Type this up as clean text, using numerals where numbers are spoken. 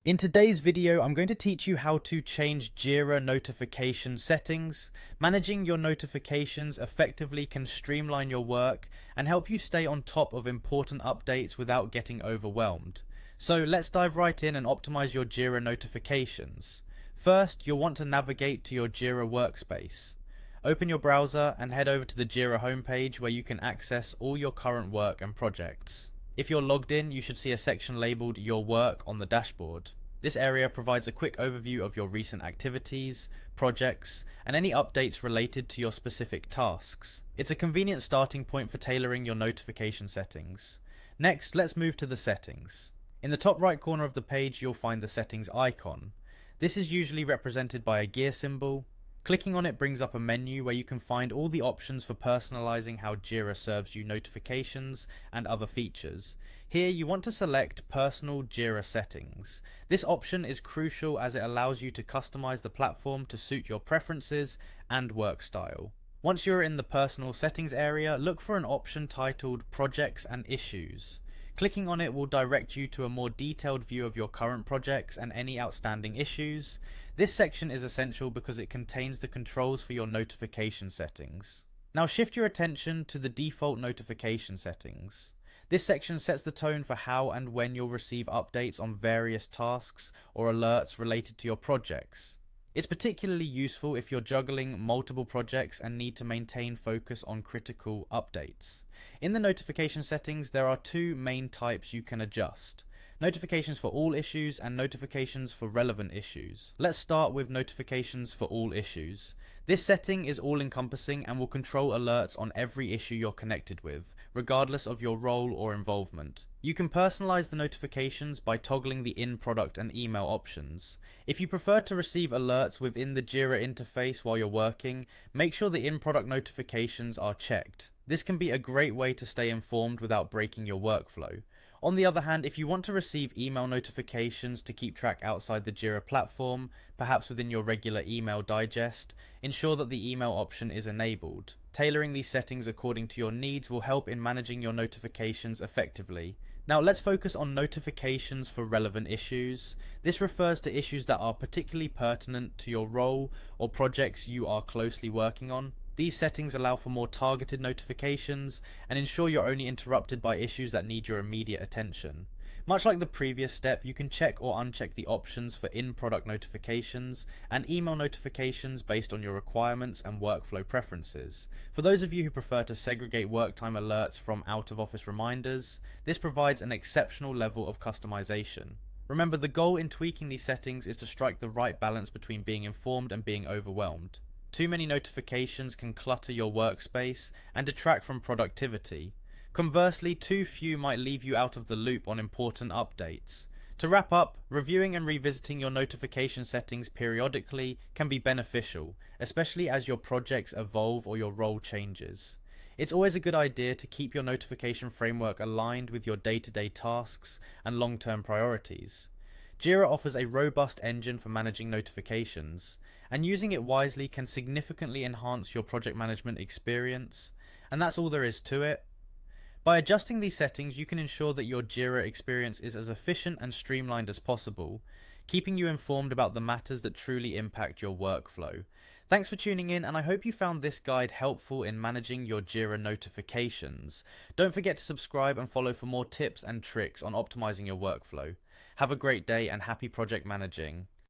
In today's video, I'm going to teach you how to change Jira notification settings. Managing your notifications effectively can streamline your work and help you stay on top of important updates without getting overwhelmed. So let's dive right in and optimize your Jira notifications. First, you'll want to navigate to your Jira workspace. Open your browser and head over to the Jira homepage where you can access all your current work and projects. If you're logged in, you should see a section labeled Your Work on the dashboard. This area provides a quick overview of your recent activities, projects, and any updates related to your specific tasks. It's a convenient starting point for tailoring your notification settings. Next, let's move to the settings. In the top right corner of the page, you'll find the settings icon. This is usually represented by a gear symbol. Clicking on it brings up a menu where you can find all the options for personalizing how Jira serves you notifications and other features. Here you want to select Personal Jira Settings. This option is crucial as it allows you to customize the platform to suit your preferences and work style. Once you're in the Personal Settings area, look for an option titled Projects and Issues. Clicking on it will direct you to a more detailed view of your current projects and any outstanding issues. This section is essential because it contains the controls for your notification settings. Now shift your attention to the default notification settings. This section sets the tone for how and when you'll receive updates on various tasks or alerts related to your projects. It's particularly useful if you're juggling multiple projects and need to maintain focus on critical updates. In the notification settings, there are two main types you can adjust: notifications for all issues and notifications for relevant issues. Let's start with notifications for all issues. This setting is all-encompassing and will control alerts on every issue you're connected with, regardless of your role or involvement. You can personalize the notifications by toggling the in-product and email options. If you prefer to receive alerts within the Jira interface while you're working, make sure the in-product notifications are checked. This can be a great way to stay informed without breaking your workflow. On the other hand, if you want to receive email notifications to keep track outside the Jira platform, perhaps within your regular email digest, ensure that the email option is enabled. Tailoring these settings according to your needs will help in managing your notifications effectively. Now let's focus on notifications for relevant issues. This refers to issues that are particularly pertinent to your role or projects you are closely working on. These settings allow for more targeted notifications and ensure you're only interrupted by issues that need your immediate attention. Much like the previous step, you can check or uncheck the options for in-product notifications and email notifications based on your requirements and workflow preferences. For those of you who prefer to segregate work time alerts from out-of-office reminders, this provides an exceptional level of customization. Remember, the goal in tweaking these settings is to strike the right balance between being informed and being overwhelmed. Too many notifications can clutter your workspace and detract from productivity. Conversely, too few might leave you out of the loop on important updates. To wrap up, reviewing and revisiting your notification settings periodically can be beneficial, especially as your projects evolve or your role changes. It's always a good idea to keep your notification framework aligned with your day-to-day tasks and long-term priorities. Jira offers a robust engine for managing notifications, and using it wisely can significantly enhance your project management experience, and that's all there is to it. By adjusting these settings, you can ensure that your Jira experience is as efficient and streamlined as possible, keeping you informed about the matters that truly impact your workflow. Thanks for tuning in, and I hope you found this guide helpful in managing your Jira notifications. Don't forget to subscribe and follow for more tips and tricks on optimizing your workflow. Have a great day and happy project managing.